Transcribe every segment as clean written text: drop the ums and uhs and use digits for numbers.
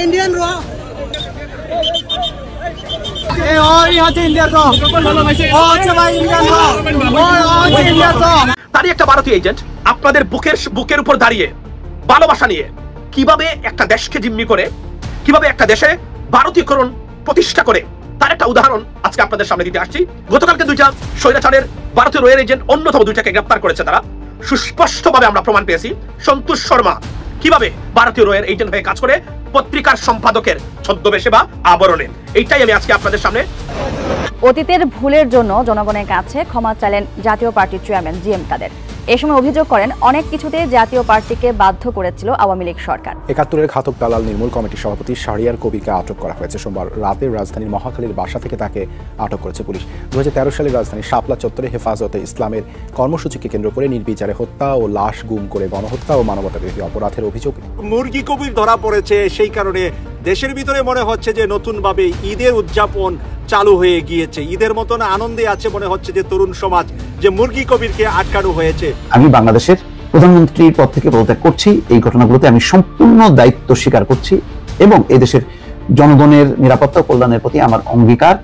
Indian তারই একটা ভারতীয় এজেন্ট আপনাদের বুকের উপর দাঁড়িয়ে ভালোবাসা নিয়ে কিভাবে একটা দেশকে জিম্মি করে, কিভাবে একটা দেশে ভারতীয়করণ প্রতিষ্ঠা করে, তার একটা উদাহরণ আজকে আপনাদের সামনে দিতে আসছি। গতকালকে দুইটা স্বৈরাচারের ভারতীয় রয়ের এজেন্ট অন্যতম দুইটাকে গ্রেফতার করেছে তারা। সুস্পষ্টভাবে আমরা প্রমাণ পেয়েছি সন্তোষ শর্মা কিভাবে ভারতীয় রয়ের এজেন্ট হয়ে কাজ করে পত্রিকার সম্পাদকের ছদ্মবেশে বা আবরণে। এইটাই আমি আজকে আপনাদের সামনে। অতীতের ভুলের জন্য জনগণের কাছে ক্ষমা চাইলেন জাতীয় পার্টির চেয়ারম্যান জিএম কাদের। এ সময় অভিযোগ করেন অনেক কিছুতে জাতীয় পার্টিকে বাধ্য করেছিল আওয়ামী লীগ সরকার। ৭১-এর ঘাতক দালাল নির্মূল কমিটির সভাপতি শাহরিয়ার কবিরকে আটক করা হয়েছে। সোমবার রাতে রাজধানীর মহাখালীর বাসা থেকে তাকে আটক করেছে পুলিশ। ২০১৩ সালে রাজধানীর শাপলা চত্বরে হেফাজতে ইসলামের কর্মসূচিকে কেন্দ্র করে নির্বিচারে হত্যা ও লাশ গুম করে গণহত্যা ও মানবতাবিরোধী অপরাধের অভিযোগ। মুরগি কবির ধরা পড়েছে, সেই কারণে দেশের ভিতরে মনে হচ্ছে যে নতুনভাবে ঈদের উদযাপন চালু হয়ে গিয়েছে। ঈদের মতন আনন্দে আছে মনে হচ্ছে যে তরুণ সমাজ, যে মুরগি কবিরকে আটকানো হয়েছে। আমি বাংলাদেশের প্রধানমন্ত্রীর পদ থেকে পদত্যাগ করছি। এই ঘটনাগুলোতে আমি সম্পূর্ণ দায়িত্ব স্বীকার করছি এবং এদেশের জনগণের নিরাপত্তা ও কল্যাণের প্রতি আমার অঙ্গীকার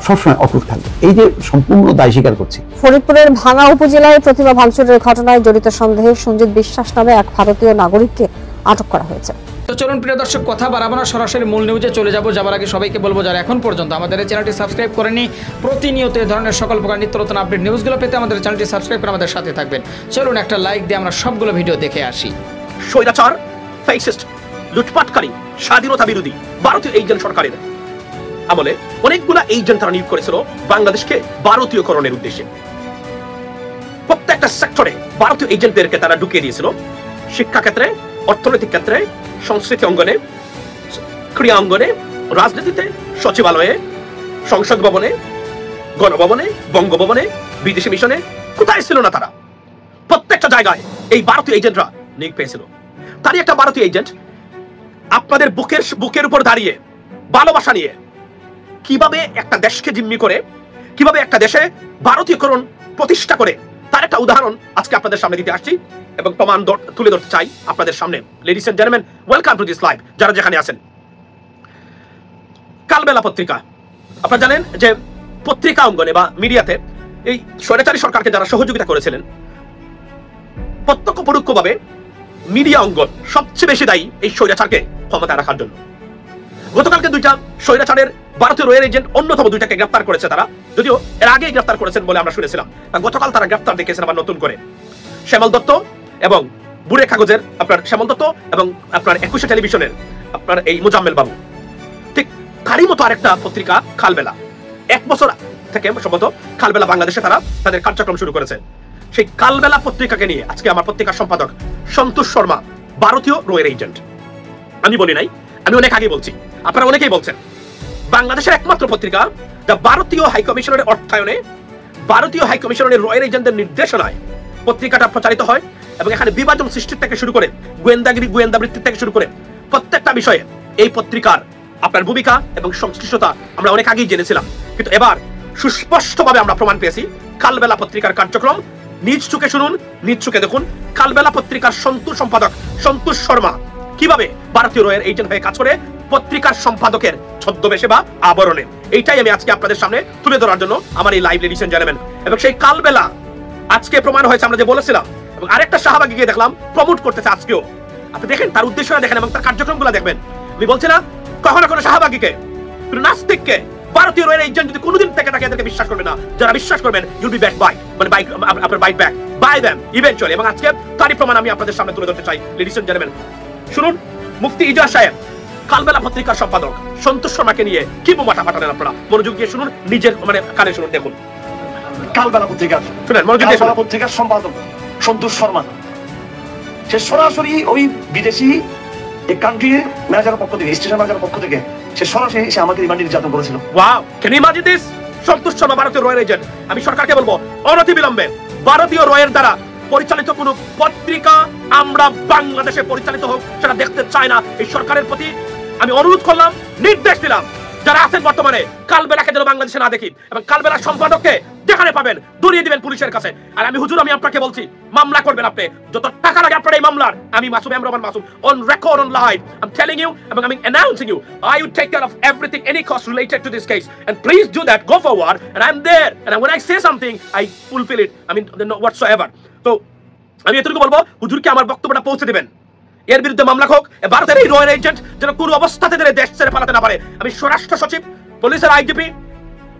সবসময় অটুট থাকবে। এই যে সম্পূর্ণ দায় স্বীকার করছি। ফরিদপুরের ভাঙা উপজেলায় প্রতিমা ভাঙচুরের ঘটনায় জড়িত সন্দেহে সঞ্জিত বিশ্বাস নামে এক ভারতীয় নাগরিককে আটক করা হয়েছে। তো চলুন প্রিয় দর্শক, কথা বাড়াবো না, সরাসরি মূল নিউজে চলে যাবার আগে সবাইকে বলবো যারা এখন পর্যন্ত আমাদের এই চ্যানেলটি সাবস্ক্রাইব করেনি, প্রতিনিয়ত এই ধরনের সকল প্রকার নিত্য নতুন আপডেট নিউজগুলো পেতে আমাদের চ্যানেলটি সাবস্ক্রাইব করে আমাদের সাথে থাকবেন। চলুন একটা লাইক দিয়ে আমরা সবগুলো ভিডিও দেখে আসি। স্বৈরাচার, ফ্যাসিস্ট, লুটপাটকারী, স্বাধীনতা বিরোধী ভারতীয় এজেন্ট সরকারের আমলে অনেকগুলা এজেন্ট তারা নিয়োগ করেছিল বাংলাদেশকে ভারতীয়করণের উদ্দেশ্যে। প্রত্যেকটা সেক্টরে ভারতীয় এজেন্টদেরকে তারা ঢুকিয়ে দিয়েছিল। শিক্ষা ক্ষেত্রে, অর্থনৈতিক ক্ষেত্রে, সংস্কৃতি অঙ্গনে, ক্রীড়া অঙ্গনে, রাজনীতিতে, সচিবালয়ে, সংসদ ভবনে, গণভবনে, বঙ্গভবনে, বিদেশি মিশনে, কোথায় ছিল না তারা? প্রত্যেকটা জায়গায় এই ভারতীয় এজেন্টরা নিয়োগ পেয়েছিল। তারই একটা ভারতীয় এজেন্ট আপনাদের বুকের উপর দাঁড়িয়ে ভালোবাসা নিয়ে কিভাবে একটা দেশকে জিম্মি করে, কিভাবে একটা দেশে ভারতীয়করণ প্রতিষ্ঠা করে, তার একটা উদাহরণ আজকে আপনাদের সামনে দিতে আসছি এবং প্রমাণ তুলে ধরতে চাই আপনাদের সামনে। Ladies and gentleman, welcome to this live. যারা যেখানে আছেন, কালবেলা পত্রিকা, আপনারা জানেন যে পত্রিকা অঙ্গনে বা মিডিয়াতে এই স্বৈরাচারী সরকারকে যারা সহযোগিতা করেছিলেন, প্রত্যক্ষ পরোক্ষভাবে মিডিয়া অঙ্গন সবচেয়ে বেশি দায়ী এই স্বৈরাচারকে ক্ষমতায় রাখার জন্য। গতকালকে দুইটা স্বৈরাচারের ভারতীয় রয়ের এজেন্ট অন্যতম দুইটাকে গ্রেফতার করেছে তারা, যদিও এর আগেই গ্রেফতার করেছেন বলে আমরা শুনেছিলাম। গতকাল তারা গ্রেফতার দেখিয়েছেন আবার নতুন করে। শ্যামল দত্ত এবং বুড়ে কাগজের আপনার শ্যামল দত্ত এবং আপনার ২১শে টেলিভিশনের আপনার এই মোজাম্মেল বাবু, ঠিক তারই মতো আরেকটা পত্রিকা কালবেলা। ১ বছর থেকে সম্ভবত কালবেলা বাংলাদেশে তারা তাদের কার্যক্রম শুরু করেছে। সেই কালবেলা পত্রিকাকে নিয়ে আজকে আমার পত্রিকার সম্পাদক সন্তোষ শর্মা ভারতীয় রয়ের এজেন্ট। আমি বলি নাই, আমি অনেক আগে বলছি, আপনারা অনেকেই বলছেন। বাংলাদেশের একমাত্র পত্রিকা যা ভারতীয় হাইকমিশনের অর্থায়নে, ভারতীয় হাইকমিশনের রয়ের এজেন্টদের নির্দেশনায় পত্রিকাটা প্রচারিত হয় এবং এখানে বিভাজন সৃষ্টির থেকে শুরু করে গোয়েন্দাগিরি, গোয়েন্দাবৃত্তির থেকে শুরু করে প্রত্যেকটা বিষয়ে এই পত্রিকার আপনার ভূমিকা এবং সংশ্লিষ্টতা আমরা অনেক আগেই জেনেছিলাম। কিন্তু এবার সুস্পষ্টভাবে আমরা প্রমাণ পেয়েছি কালবেলা পত্রিকার কার্যক্রম। নিজ চোখে শুনুন, নিজ চোখে দেখুন কালবেলা পত্রিকার সম্পাদক সন্তোষ শর্মা কিভাবে ভারতীয় রয়ের এজেন্ট হয়ে কাজ করে পত্রিকার সম্পাদকের ছদ্মবেশে বা আবরণে। এইটাই আমি আজকে আপনাদের সামনে তুলে ধরার জন্য আমার এই লাইভ, লেডিস এন্ড জেন্টলম্যান। এবং সেই কালবেলা আজকে প্রমাণ হয়েছে, আমরা যে বলেছিলাম, এবং আরেকটা শাহবাগে গিয়ে দেখলাম প্রমোট করতেছে আজকেও। আপনি দেখেন তার উদ্দেশ্যটা দেখেন এবং তার কার্যক্রমগুলো দেখবেন। আমি বলছি না কখনো কোনো শাহবাগীকে, নাস্তিককে ভারতীয় রয়ের এজেন্ট যদি কোনোদিন থেকে তাকে এদেরকে বিশ্বাস করবে না। যারা বিশ্বাস করবেন ইউল বি ব্যাক বাই, মানে আপনার bite back by them eventually. এবং আজকে তারই প্রমাণ আমি আপনাদের সামনে তুলে ধরতে চাই। লেডিস এন্ড জেন্টলম্যান, শুনুন মুফতি ইজাজ সাহেব কালবেলা পত্রিকার সম্পাদক সন্তোষ শর্মাকে নিয়ে কি বোমাটা ফাটালেন। আপনারা মনোযোগ দিয়ে শুনুন, নিজের মানে কানে শুনুন, দেখুন। কালবেলা পত্রিকার শুনেন, মনোযোগ দিয়ে শুনুন। পত্রিকার সম্পাদক সন্তোষ শর্মা সে সরাসরি ওই বিদেশি এই কান্ট্রির ম্যানেজারের পক্ষ থেকে, স্টেশন ম্যানেজারের পক্ষ থেকে সে সরাসরি এসে আমাকে রিমান্ড নির্যাতন করেছিল। Wow, can you imagine this? Santosh Sharma ভারতীয় রয়ের এজেন্ট। আমি সরকারকে বলবো অনতিবিলম্বে ভারতীয় রয়ের দ্বারা পরিচালিত কোন পত্রিকা আমরা বাংলাদেশে পরিচালিত হোক সেটা দেখতে চাই না। এই সরকারের প্রতি আমি অনুরোধ করলাম, নির্দেশ দিলাম যারা আছেন বর্তমানে কালবেলাকে যেন বাংলাদেশে না দেখি, এবং কালবেলার সম্পাদককে যেখানে পাবেন দূরিয়ে দিবেন পুলিশের কাছে। আর আমি হুজুর, আমি আপনাকে বলছি, মামলা করবেন আপনি, যত টাকা লাগে আপনার এই মামলার। আমি Masum M Rahman Masum, on record, on live, I am telling you এবং আমি announcing you, I will take care of everything, any cost related to this case, and please do that, go forward, and I'm there, and when I say something I fulfill it, I mean whatsoever. তো আমি এতটুকু বলবো, হুজুরকে আমার বক্তব্যটা পৌঁছে দিবেন। এর বিরুদ্ধে মামলা হোক, ভারতের এই রয়্যাল এজেন্ট যেন কোনো অবস্থাতে দেশ ছেড়ে পালাতে না পারে। আমি স্বরাষ্ট্র সচিব, পুলিশের আইজিপি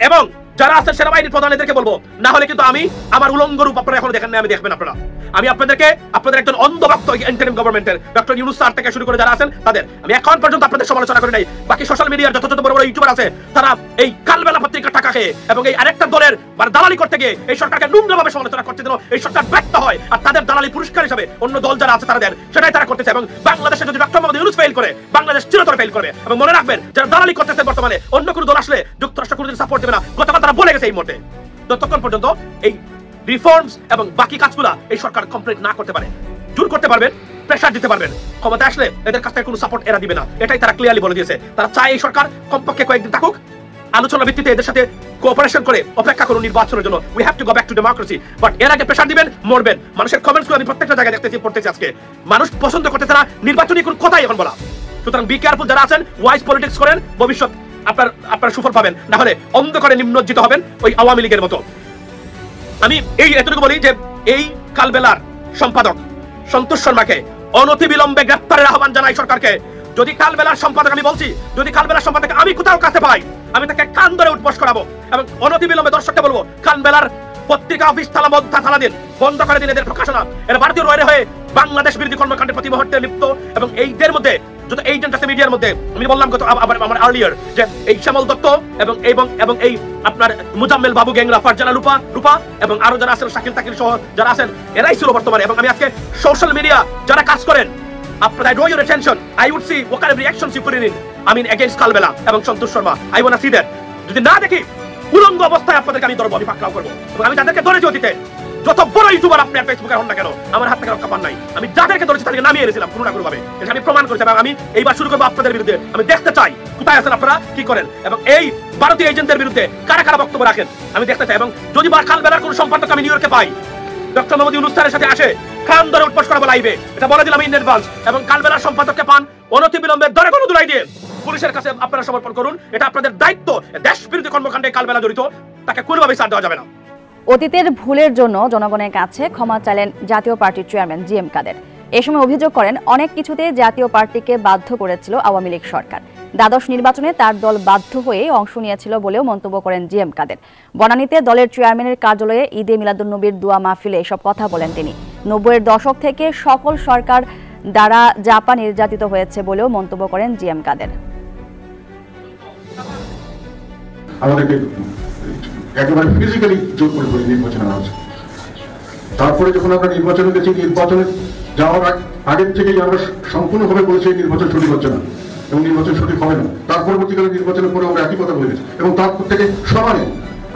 এবং যারা আছে সেনাবাহিনীর প্রধান, এদেরকে বলবো, না হলে কিন্তু আমি আমার উলঙ্গ রূপ আপনারা এখন দেখেন না, আমি দেখবেন আপনারা। আমি আপনাদের একজন অন্ধভক্ত ইন্টারিম গভর্নমেন্টের ডক্টর ইউনূস স্যার থেকে শুরু করে যারা আছেন তাদের আমি এখন পর্যন্ত আপনাদের সমালোচনা করি নাই। বাকি সোশ্যাল মিডিয়ার যত বড় বড় ইউটিউবার আছে, তারা এই কালবেলা পত্রিকার টাকা খেয়ে এবং এই আরেকটা দলের দালালি করতে গিয়ে এই সরকারকে নোংরাভাবে সমালোচনা করতে যেন এই সরকার ব্যর্থ হয়, আর তাদের দালালি পুরস্কার হিসেবে অন্য দল যারা আছে তারা দেন, সেটাই তারা করতেছে। এবং বাংলাদেশে যদি ডক্টর মোহাম্মদ ইউনূস ফেল করে, বাংলাদেশ চিরতরে ফেল করবে। এবং মনে রাখবেন, যারা দালালি করতেছে বর্তমানে, অন্য কোনো দল আসলে যুক্তরাষ্ট্র কোনোদিন সাপোর্ট দেবে না, গতকাল তারা বলে গেছে এই মুহূর্তে। ততক্ষণ পর্যন্ত এই রিফর্মস এবং বাকি কাজগুলা এই সরকার কমপ্লিট না করতে পারে, জোর করতে পারবেন, প্রেসার দিতে পারবেন, ক্ষমতা আসলে এদের কাছ থেকে কোনো সাপোর্ট এরা দিবে না, এটাই তারা ক্লিয়ারলি বলে দিয়েছে। তারা চায় এই সরকার কমপক্ষে কয়েকদিন থাকুক, আলোচনার ভিত্তিতে এদের সাথে কোঅপারেশন করে অপেক্ষা করুন নির্বাচনের জন্য। We have to go back to democracy, but এর আগে প্রেসার দিবেন, মরবেন। মানুষের কমেন্টসগুলো আমি প্রত্যেকটা জায়গায় পড়তেছি আজকে, মানুষ পছন্দ করতেছে না নির্বাচনী কোনো কথাই এখন বলা। সুতরাং বি কেয়ারফুল, যারা আছেন ওয়াইজ পলিটিক্স করেন, ভবিষ্যৎ আপনার সুফল পাবেন, না হলে অন্ধকারে নিম্নজ্জিত হবেন ওই আওয়ামী লীগের মতো। আমি এই এতটুকু বলি যে এই কালবেলার সম্পাদক সন্তোষ শর্মাকে অনতিবিলম্বে গ্রেফতারের আহ্বান জানাই সরকারকে। যদি কালবেলার সম্পাদক, আমি বলছি, যদি কালবেলার সম্পাদক আমি কোথাও কাছে পাই, আমি তাকে কান ধরে উঠবস করাবো এবং অনতিবিলম্বে দর্শককে বলবো, কালবেলার পত্রিকা অফিস তালা দিন, বন্ধ করে দিন এদের প্রকাশনা। এরা ভারতীয় রয়ে হয়ে বাংলাদেশ বিরোধী কর্মকাণ্ডের প্রতি মুহূর্তে লিপ্ত। এবং এইদের মধ্যে যত এজেন্ট আছে মিডিয়ার মধ্যে, আমি বললাম আমার আর্লিয়ার যে এই শ্যামল দত্ত এবং এই আপনার মুজাম্মেল বাবু গ্যাংরা, ফারজানা রূপা এবং আরো যারা আছেন, শাকিল তাকিল সহ যারা আছেন, এরাই ছিল বর্তমানে। এবং আমি আজকে সোশ্যাল মিডিয়া যারা কাজ করেন, আপনারা I draw your attention, I would see what kind of reactions you put in, I mean against কালবেলা এবং সন্তোষ Sharma, I want to see that. যদি না দেখি, উলঙ্গ অবস্থায় আপনাদেরকে আমি ধরবো, আমি পাকড়াও করবো। এবং আমি তাদেরকে ধরেছি অতীতে, যত বড় ইউটিউবার আপনি ফেসবুকে হন না কেন, আমার হাত থেকে রক্ষা পান নাই। আমি যাদেরকে ধরেছি তাদেরকে নামিয়ে এনেছিলাম কোনো না কোনো ভাবে, এটা আমি প্রমাণ করেছি। এবং আমি এইবার শুরু করবো আপনাদের বিরুদ্ধে। আমি দেখতে চাই কোথায় আছেন আপনারা, কি করেন, এবং এই ভারতীয় এজেন্টদের বিরুদ্ধে কারা কারা বক্তব্য রাখেন আমি দেখতে চাই। এবং যদি কালবেলার কোনো সম্পাদক আমি নিউ ইয়র্কে পাই, ডক্টর মোহাম্মদ ইউনূস স্যারের সাথে আসে, খান ধরে উঠবস করাবো লাইভে, এটা বলে দিলাম ইন অ্যাডভান্স। এবং কালবেলার সম্পাদককে পান, অনতিবিলম্বে ধরে কোনো দুলাই দিয়ে পুলিশের কাছে আপনারা সমর্পণ করুন, এটা আপনাদের দায়িত্ব। দেশ বিরোধী কর্মকাণ্ডে কালবেলা জড়িত, তাকে কোনোভাবেই ছাড় দেওয়া যাবে না। অতীতের ভুলের জন্য জনগণের কাছে ক্ষমা চাইলেন জাতীয় পার্টির চেয়ারম্যান জিএম কাদের। এ সময় অভিযোগ করেন, অনেক কিছুতে জাতীয় পার্টিকে বাধ্য করেছিল আওয়ামী লীগ সরকার। দ্বাদশ নির্বাচনে তার দল বাধ্য হয়ে অংশ নিয়েছিল বলেও মন্তব্য করেন জিএম কাদের। বনানীতে দলের চেয়ারম্যানের কার্যালয়ে ঈদে মিলাদুন্নবীর দোয়া মাহফিলে এসব কথা বলেন তিনি। 90-এর দশক থেকে সকল সরকার দ্বারা জাপা নির্যাতিত হয়েছে বলেও মন্তব্য করেন জিএম কাদের। আমাদেরকে একেবারে ফিজিক্যালি জোর করে নির্বাচন আনা হচ্ছে। তারপরে যখন আমরা নির্বাচনে গেছি, নির্বাচনে যাওয়ার আগের থেকেই আমরা সম্পূর্ণভাবে বলেছি নির্বাচন সঠিক হচ্ছে না এবং নির্বাচন সঠিক হবে না। তার পরবর্তীকালে নির্বাচনের পরে আমরা একই কথা বলে গেছি এবং তারপর থেকে সমানে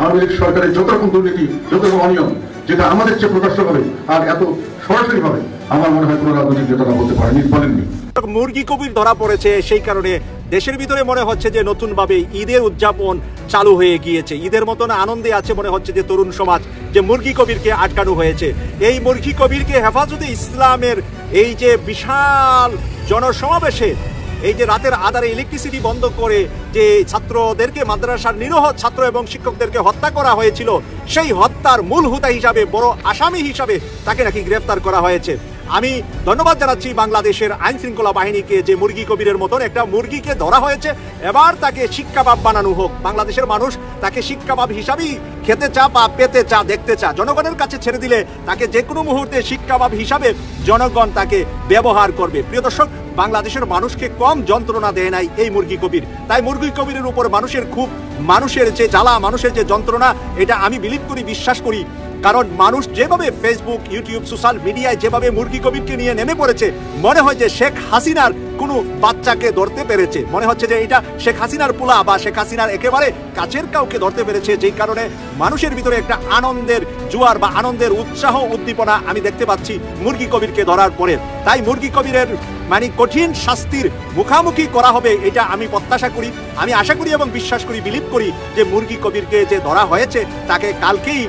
আওয়ামী লীগ সরকারের যত রকম দুর্নীতি, যত রকম অনিয়ম, যেটা আমাদের চেয়ে প্রকাশ্যভাবে আর এত সরাসরি ভাবে আমার মনে হয় কোনো রাজনৈতিক নেতারা বলতে পারেনি, বলেননি। মুরগি কবির ধরা পড়েছে, সেই কারণে দেশের ভিতরে মনে হচ্ছে যে নতুন ভাবে ঈদের উদযাপন চালু হয়ে গিয়েছে। ঈদের মতন আনন্দে আছে মনে হচ্ছে যে তরুণ সমাজ, যে মুরগি কবিরকে আটকানো হয়েছে। এই মুরগি কবিরকে হেফাজতে ইসলামের এই যে বিশাল জনসমাবেশে, এই যে রাতের আধারে ইলেকট্রিসিটি বন্ধ করে যে ছাত্রদেরকে, মাদ্রাসার নিরীহ ছাত্র এবং শিক্ষকদেরকে হত্যা করা হয়েছিল, সেই হত্যার মূল হোতা হিসাবে, বড় আসামি হিসাবে তাকে নাকি গ্রেফতার করা হয়েছে। আমি ধন্যবাদ জানাচ্ছি বাংলাদেশের আইন শৃঙ্খলা বাহিনীকে, যে মুরগি কবিরের মতন একটা মুরগিকে ধরা হয়েছে। এবার তাকে শিক্ষাবাব বানানো হোক। বাংলাদেশের মানুষ তাকে শিক্ষাবাব হিসাবেই খেতে চা বা পেতে চা, দেখতে চা। জনগণের কাছে ছেড়ে দিলে তাকে যে কোনো মুহূর্তে শিক্ষাবাব হিসাবে জনগণ তাকে ব্যবহার করবে। প্রিয় দর্শক, বাংলাদেশের মানুষকে কম যন্ত্রণা দেয় নাই এই মুরগি কবির। তাই মুরগি কবিরের উপর মানুষের খুব, মানুষের যে জ্বালা, মানুষের যে যন্ত্রণা, এটা আমি বিলিভ করি, বিশ্বাস করি। কারণ মানুষ যেভাবে ফেসবুক, ইউটিউব, সোশ্যাল মিডিয়ায় যেভাবে মুরগি কবিরকে নিয়ে নেমে পড়েছে, মনে হয় যে শেখ হাসিনার কোনো বাচ্চাকে ধরতে পেরেছে, মনে হচ্ছে যে এটা শেখ হাসিনার পোলা বা শেখ হাসিনার একেবারে কাছের কাউকে ধরতে পেরেছে, যেই কারণে মানুষের ভিতরে একটা আনন্দের জোয়ার বা আনন্দের উৎসাহ উদ্দীপনা আমি দেখতে পাচ্ছি মুরগি কবিরকে ধরার পরে। তাই মুরগি কবিরের মানে কঠিন শাস্তির মুখামুখি করা হবে এটা আমি প্রত্যাশা করি, আমি আশা করি এবং বিশ্বাস করি, বিলিভ করি যে মুরগি কবিরকে যে ধরা হয়েছে তাকে কালকেই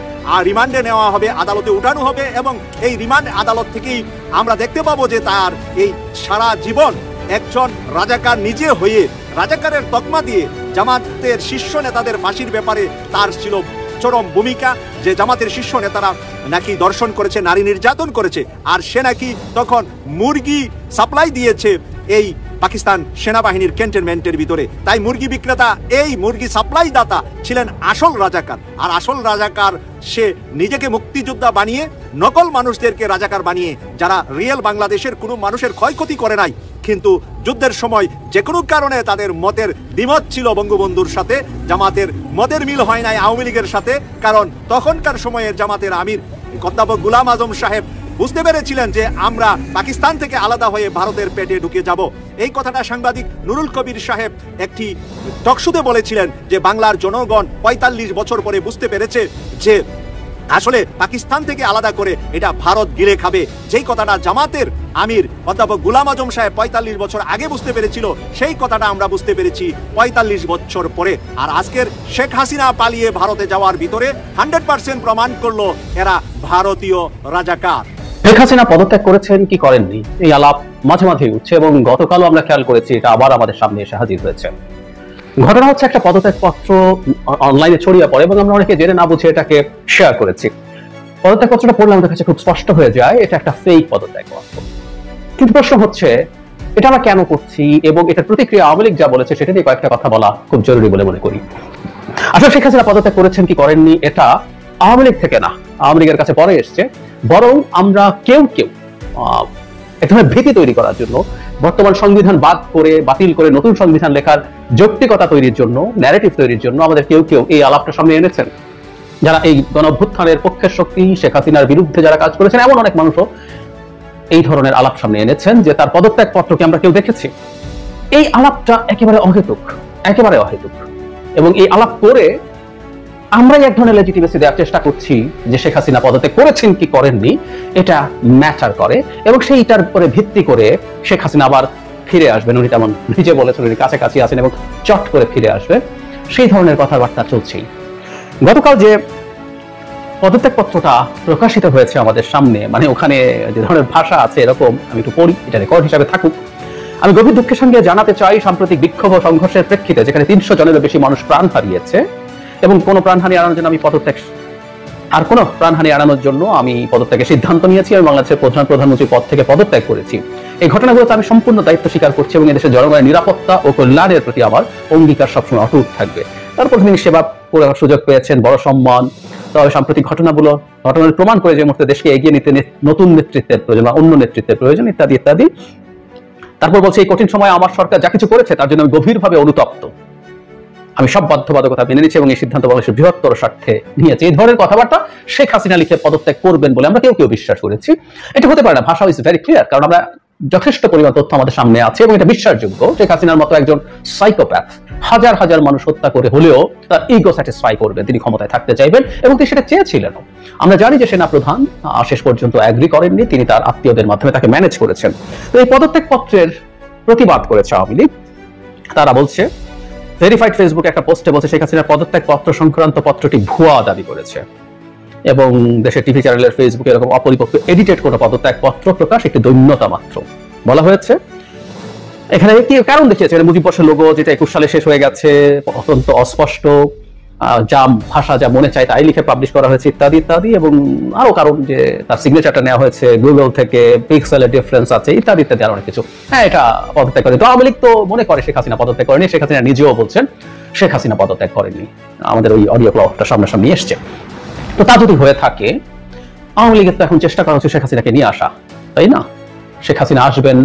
রিমান্ডে নেওয়া হবে, আদালতে উঠানো হবে এবং এই রিমান্ড আদালত থেকেই আমরা দেখতে পাবো যে তার এই সারা জীবন একজন রাজাকার নিজে হয়ে রাজাকারের তকমা দিয়ে জামাতের শীর্ষ নেতাদের ফাঁসির ব্যাপারে তার ছিল চরম ভূমিকা, যে জামাতের শীর্ষ নেতারা নাকি দর্শন করেছে, নারী নির্যাতন করেছে, আর সে নাকি তখন মুরগি সাপ্লাই দিয়েছে এই পাকিস্তান সেনাবাহিনীর ক্যান্টনমেন্টের ভিতরে। তাই মুরগি বিক্রেতা, এই মুরগি সাপ্লাই দাতা ছিলেন আসল রাজাকার। আর আসল রাজাকার সে নিজেকে মুক্তিযোদ্ধা বানিয়ে নকল মানুষদেরকে রাজাকার বানিয়ে, যারা রিয়েল বাংলাদেশের কোনো মানুষের ক্ষয়ক্ষতি করে নাই, কিন্তু যুদ্ধের সময় যে কোনো কারণে তাদের মতের দ্বিমত ছিল বঙ্গবন্ধুর সাথে, জামাতের মতের মিল হয় নাই আওয়ামী লীগের সাথে, কারণ তখনকার সময়ের জামাতের আমির অধ্যাপক গোলাম আজম সাহেব বুঝতে পেরেছিলেন যে আমরা পাকিস্তান থেকে আলাদা হয়ে ভারতের পেটে ঢুকে যাব। এই কথাটা সাংবাদিক নুরুল কবির সাহেব একটি টকশোতে বলেছিলেন যে বাংলার জনগণ ৪৫ বছর পরে বুঝতে পেরেছে যে আসলে পাকিস্তান থেকে আলাদা করে এটা ভারত গিলে খাবে। যেই কথাটা জামাতের আমির অধ্যাপক গোলাম আজম সাহেব ৪৫ বছর আগে বুঝতে পেরেছিল, সেই কথাটা আমরা বুঝতে পেরেছি ৪৫ বছর পরে। আর আজকের শেখ হাসিনা পালিয়ে ভারতে যাওয়ার ভিতরে 100% প্রমাণ করলো এরা ভারতীয় রাজাকার। শেখ হাসিনা পদত্যাগ করেছেন কি করেননি এই আলাপ মাঝে মাঝে উঠছে এবং গতকালও আমরা খেয়াল করেছি এটা আবার আমাদের সামনে এসে হাজির হয়েছে। ঘটনা হচ্ছে একটা পদত্যাগ পত্র অনলাইনে ছড়িয়ে পড়ে এবং আমরা অনেকে জেনে না বুঝে এটাকে শেয়ার করেছি। পদত্যাগ পত্রটা পড়লে আমাদের কাছে খুব স্পষ্ট হয়ে যায় এটা একটা ফেক পদত্যাগ পত্র। কিন্তু প্রশ্ন হচ্ছে এটা আমরা কেন করছি এবং এটার প্রতিক্রিয়া আওয়ামী লীগ যা বলেছে সেটা নিয়ে কয়েকটা কথা বলা খুব জরুরি বলে মনে করি। আসলে শেখ হাসিনা পদত্যাগ করেছেন কি করেননি এটা আওয়ামী লীগ থেকে না, আওয়ামী লীগের কাছে পরে এসছে, বরং আমরা কেউ কেউ এক ধরনের ভীতি তৈরি করার জন্য, বর্তমান সংবিধান বাতিল করে নতুন সংবিধান লেখার যৌক্তিকতা তৈরির জন্য, ন্যারেটিভ তৈরির জন্য আমাদের কেউ কেউ এই আলাপটা সামনে এনেছেন। যারা এই গণঅভ্যুত্থানের পক্ষের শক্তি, শেখ হাসিনার বিরুদ্ধে যারা কাজ করেছেন, এমন অনেক মানুষও এই ধরনের আলাপ সামনে এনেছেন যে তার পদত্যাগ পত্রকে আমরা কেউ দেখেছি। এই আলাপটা একেবারে অহেতুক এবং এই আলাপ করে আমরাই এক ধরনের লেজিটিমেসি দেওয়ার চেষ্টা করছি যে শেখ হাসিনা পদত্যাগ করেছেন কি করেননি এটা ম্যাটার করে এবং সেইটার উপরে ভিত্তি করে শেখ হাসিনা আবার ফিরে আসবেন, উনি তেমন নিজে বলেছেন উনি কাছাকাছি আছেন এবং চট করে ফিরে আসবে, সেই ধরনের কথাবার্তা চলছেই। গতকাল যে পদত্যাগ পত্রটা প্রকাশিত হয়েছে আমাদের সামনে, মানে ওখানে যে ধরনের ভাষা আছে এরকম, আমি একটু পড়ি, এটা রেকর্ড হিসাবে থাকুক। আমি গভীর দুঃখের সঙ্গে জানাতে চাই, সাম্প্রতিক বিক্ষোভ ও সংঘর্ষের প্রেক্ষিতে যেখানে ৩০০ জনেরও বেশি মানুষ প্রাণ হারিয়েছে এবং কোনো প্রাণহানি এড়ানোর জন্য আমি পদত্যাগের সিদ্ধান্ত নিয়েছি এবং বাংলাদেশের প্রধানমন্ত্রীর পদ থেকে পদত্যাগ করেছি। এই ঘটনাগুলোতে আমি সম্পূর্ণ দায়িত্ব স্বীকার করছি এবং এদেশের জনগণের নিরাপত্তা ও কল্যাণের প্রতি আমার অঙ্গীকার সবসময় অটুট থাকবে। তারপর তিনি সেবা করার সুযোগ পেয়েছেন, বড় সম্মান। তবে সাম্প্রতিক ঘটনার প্রমাণ করে যে মুহূর্তে দেশকে এগিয়ে নিতে নতুন নেতৃত্বের প্রয়োজন বা অন্য নেতৃত্বের প্রয়োজন ইত্যাদি ইত্যাদি। তারপর বলছে এই কঠিন সময়ে আমার সরকার যা কিছু করেছে তার জন্য আমি গভীরভাবে অনুতপ্ত। আমি সব বাধ্যবাধকতা মেনে নিচ্ছি এবং এই সিদ্ধান্ত বাংলাদেশের বৃহত্তর স্বার্থে নিয়েছি। এই ধরনের কথাবার্তা শেখ হাসিনা লিখে পদত্যাগ করবেন বলে আমরা কেউ কেউ বিশ্বাস করেছি। এটা হতে পারে না, ভাষা ইজ ভেরি ক্লিয়ার, কারণ আমরা যথেষ্ট পরিমাণ তথ্য আমাদের সামনে আছে এবং এটা বিশ্বাসযোগ্য। শেখ হাসিনার মতো একজন সাইকোপ্যাথ হাজার হাজার মানুষ হত্যা করে হলেও তার ইগো স্যাটিসফাই করবেন, তিনি ক্ষমতায় থাকতে চাইবেন এবং তিনি সেটা চেয়েছিলেন। আমরা জানি যে সেনা প্রধান শেষ পর্যন্ত অ্যাগ্রি করেননি, তিনি তার আত্মীয়দের মাধ্যমে তাকে ম্যানেজ করেছেন। তো এই পদত্যাগ পত্রের প্রতিবাদ করেছে আওয়ামী লীগ। তারা বলছে, ভেরিফাইড ফেসবুকে একটা পোস্টে বলছে শেখ হাসিনার পদত্যাগ পত্র সংক্রান্ত পত্রটি ভুয়া দাবি করেছে এবং দেশের টিভি চ্যানেলের ফেসবুকে এরকম অপরিপক্ক এডিটেড কোনো পদত্যাগ পত্র প্রকাশ একটি দৈন্যতা মাত্র বলা হয়েছে। এখানে একটি কারণ দেখিয়েছে, মুজিব বর্ষের লোগো যেটা ২১ সালে শেষ হয়ে গেছে, অত্যন্ত অস্পষ্ট, যা ভাষা যা মনে চায় তাই লিখে পাবলিশ করা হয়েছে ইত্যাদি ইত্যাদি, এবং আরো কারণ যে তার সিগনেচারটা নেওয়া হয়েছে গুগল থেকে, পিক্সেলের ডিফারেন্স আছে ইত্যাদি ইত্যাদি আরো অনেক কিছু। হ্যাঁ, এটা পদত্যাগ করে। তো আওয়ামী লীগ তো মনে করে শেখ হাসিনা পদত্যাগ করেনি, শেখ হাসিনা নিজেও বলছেন শেখ হাসিনা পদত্যাগ করেনি। আমাদের ওই অডিও ক্লিপটা সামনাসামনি এসছে। তো তা যদি হয়ে থাকে, আওয়ামী লীগের তো এখন চেষ্টা করা হচ্ছে শেখ হাসিনাকে নিয়ে আসা, তাই না? শেখ হাসিনা আসবেন,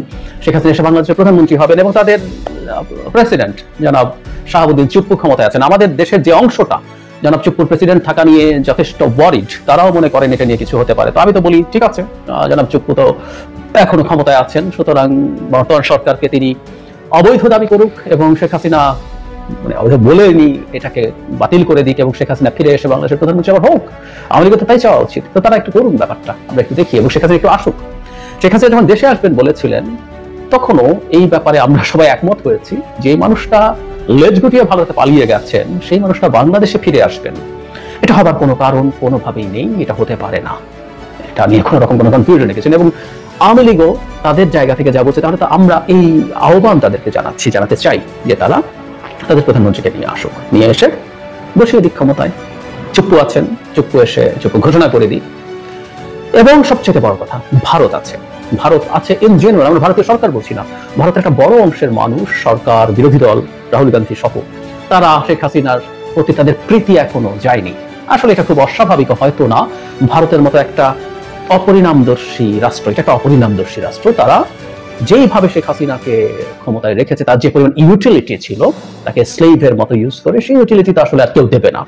শেখ হাসিনা এসে বাংলাদেশের প্রধানমন্ত্রী হবেন এবং তাদের প্রেসিডেন্ট জনাব শাহাবুদ্দিন চুপ্পু ক্ষমতায় আছেন। আমাদের দেশের যে অংশটা জনাব চুপ্পুর প্রেসিডেন্ট থাকা নিয়ে যথেষ্ট ওয়ারিড, তারাও মনে করেন এটা নিয়ে কিছু হতে পারে। তো আমি তো বলি ঠিক আছে, জনাব চুপ্পু তো এখনো ক্ষমতায় আছেন, সুতরাং বর্তমান সরকারকে তিনি অবৈধ দাবি করুক এবং শেখ হাসিনা মানে অবৈধ বলেনি, এটাকে বাতিল করে দিক এবং শেখ হাসিনা ফিরে এসে বাংলাদেশের প্রধানমন্ত্রী আবার হোক। আওয়ামী লীগের তো তাই চাওয়া উচিত। তো তারা একটু করুন ব্যাপারটা, আমরা একটু দেখি, এবং শেখ হাসিনা একটু আসুক। শেখ হাসিনা যখন দেশে আসবেন বলেছিলেন, তখনও এই ব্যাপারে আমরা সবাই একমত হয়েছি যে এই মানুষটা লেজ গুটিয়ে ভারতে পালিয়ে গেছেন, সেই মানুষটা বাংলাদেশে ফিরে আসবেন, এটা হবার কোনো কারণ কোনোভাবেই নেই, এটা হতে পারে না। এটা নিয়ে কোনো রকম কোনো কনফিউশন রেখেছেন। এবং আওয়ামী লীগও তাদের জায়গা থেকে যা বলছে, তাহলে তো আমরা এই আহ্বান তাদেরকে জানাতে চাই যে তারা তাদের প্রধানমন্ত্রীকে নিয়ে আসুক, নিয়ে এসে বসিয়ে দিক ক্ষমতায়। চুপ্পু আছেন, চুপ্পু এসে চুপ্পু ঘোষণা করে দিই। এবং সবচেয়ে বড় কথা, ভারত আছে ইন জেনারেল, আমরা ভারতীয় সরকার বলছি না, ভারতের একটা বড় অংশের মানুষ, সরকার, বিরোধী দল, রাহুল গান্ধী সহ, তারা শেখ হাসিনার প্রতি তাদের প্রীতি এখনো যায়নি। আসলে এটা খুব অস্বাভাবিক হয়তো না, ভারতের মতো একটা অপরিণামদর্শী রাষ্ট্র, এটা একটা অপরিণামদর্শী রাষ্ট্র, তারা যেইভাবে শেখ হাসিনাকে ক্ষমতায় রেখেছে, তার যে পরিমাণ ইউটিলিটি ছিল, তাকে স্লেভের মতো ইউজ করে, সেই ইউটিলিটি তো আসলে আর কেউ দেবে না।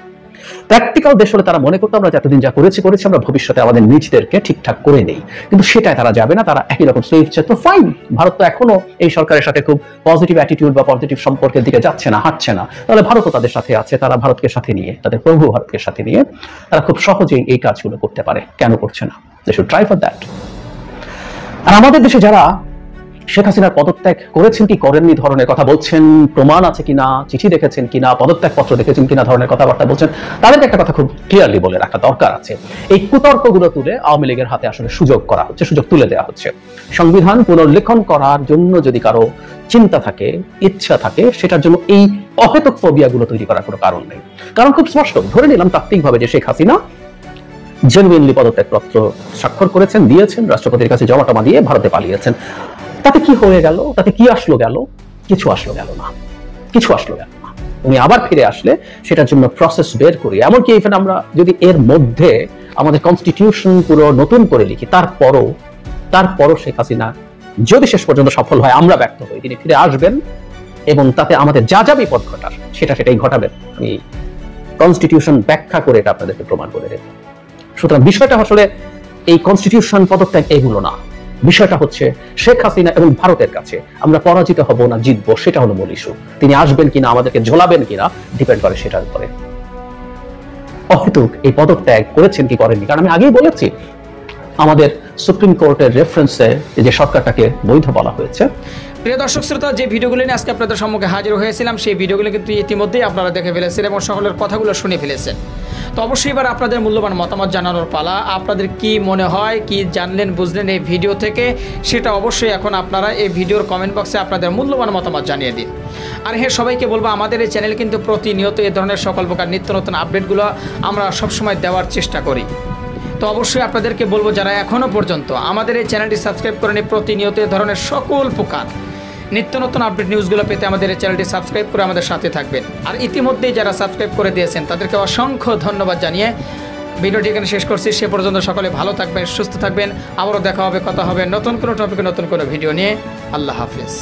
প্র্যাকটিক্যাল দেশ হলে তারা মনে করতো আমরা এতদিন যা করেছি আমরা ভবিষ্যতে আমাদের নিজেদেরকে ঠিকঠাক করে নেই, কিন্তু সেটাই তারা যাবে না, তারা একই রকম স্লেভ চায়। তো ফাইন, ভারত তো এখনো এই সরকারের সাথে খুব পজিটিভ অ্যাটিটিউড বা পজিটিভ সম্পর্কের দিকে যাচ্ছে না, হাঁটছে না, তাহলে ভারতও তাদের সাথে আছে, তারা ভারতকে সাথে নিয়ে, তাদের প্রভু ভারতকে সাথে নিয়ে তারা খুব সহজেই এই কাজগুলো করতে পারে। কেন করছে না? They should try for that. আর আমাদের দেশে যারা শেখ হাসিনার পদত্যাগ করেছেন কি করেননি ধরনের কথা বলছেন, প্রমাণ আছে কিনা, চিঠি দেখেছেন কিনা, পদত্যাগ পত্র দেখেছেন কিনা ধরনের কথাবার্তা বলছেন, তাদেরকে একটা কথা খুব ক্লিয়ারলি বলে রাখা দরকার আছে। এই কুতর্কগুলো তুলে আওয়ামী লীগের হাতে আসলে সুযোগ করা হচ্ছে, সুযোগ তুলে দেওয়া হচ্ছে। সংবিধান পুনর্লেখন করার জন্য যদি কারো চিন্তা থাকে, ইচ্ছা থাকে, সেটার জন্য এই অহেতুক ফোবিয়াগুলো তৈরি করার কোনো কারণ নেই। কারণ খুব স্পষ্ট, ধরে নিলাম তাত্ত্বিকভাবে যে শেখ হাসিনা জেনুইনলি পদত্যাগ পত্র স্বাক্ষর করেছেন, দিয়েছেন, রাষ্ট্রপতির কাছে জমা দিয়ে ভারতে পালিয়েছেন। তাতে কি হয়ে গেল? তাতে কি আসলো গেল? কিছু আসলো গেল না। উনি আবার ফিরে আসলে সেটার জন্য প্রসেস বের করি। এমনকি ইভেন আমরা যদি এর মধ্যে আমাদের কনস্টিটিউশন পুরো নতুন করে লিখি, তারপরও শেখ হাসিনা যদি শেষ পর্যন্ত সফল হয়, আমরা ব্যর্থ হই, তিনি ফিরে আসবেন এবং তাতে আমাদের যা যা বিপদ ঘটার সেটাই ঘটাবেন। আমি কনস্টিটিউশন ব্যাখ্যা করে এটা আপনাদেরকে প্রমাণ করে দেব। সুতরাং বিষয়টা আসলে এই কনস্টিটিউশন, পদত্যাগ এগুলো না, বিষয়টা হচ্ছে শেখ হাসিনা এবং ভারতের কাছে আমরা পরাজিত হব না জিতবো, সেটা হলো মূল ইস্যু। তিনি আসবেন কিনা, আমাদেরকে ঝোলাবেন কিনা, ডিপেন্ড করে সেটার উপরে। অহেতুক এই পদত্যাগ করেছেন কি করেননি, কারণ আমি আগেই বলেছি আমাদের সুপ্রিম কোর্টের রেফারেন্সে যে সরকারটাকে বৈধ বলা হয়েছে। প্রিয় দর্শক শ্রোতা, যে ভিডিওগুলো নিয়ে আজকে আপনাদের সম্মুখে হাজির হয়েছিলাম, সেই ভিডিওগুলো কিন্তু ইতিমধ্যেই আপনারা দেখে ফেলেছেন এবং সকলের কথাগুলো শুনে ফেলেছেন। তো অবশ্যই এবার আপনাদের মূল্যবান মতামত জানানোর পালা। আপনাদের কি মনে হয়, কি জানলেন বুঝলেন এই ভিডিও থেকে, সেটা অবশ্যই এখন আপনারা এই ভিডিওর কমেন্ট বক্সে আপনাদের মূল্যবান মতামত জানিয়ে দিন। আর হ্যাঁ, সবাইকে বলবো আমাদের এই চ্যানেল কিন্তু প্রতিনিয়ত এই ধরনের সকল প্রকার নিত্য নতুন আপডেটগুলো আমরা সবসময় দেওয়ার চেষ্টা করি। তো অবশ্যই আপনাদেরকে বলবো, যারা এখনও পর্যন্ত আমাদের এই চ্যানেলটি সাবস্ক্রাইব করেনি, প্রতিনিয়ত এই ধরনের সকল প্রকার নিত্য নতুন আপডেট নিউজগুলো পেতে আমাদের এই চ্যানেলটি সাবস্ক্রাইব করে আমাদের সাথে থাকবেন। আর ইতিমধ্যেই যারা সাবস্ক্রাইব করে দিয়েছেন তাদেরকে অসংখ্য ধন্যবাদ জানিয়ে ভিডিওটি এখানে শেষ করছি। সে পর্যন্ত সকলে ভালো থাকবেন, সুস্থ থাকবেন। আবারও দেখা হবে, কথা হবে নতুন কোনো টপিকে, নতুন কোনো ভিডিও নিয়ে। আল্লাহ হাফেজ।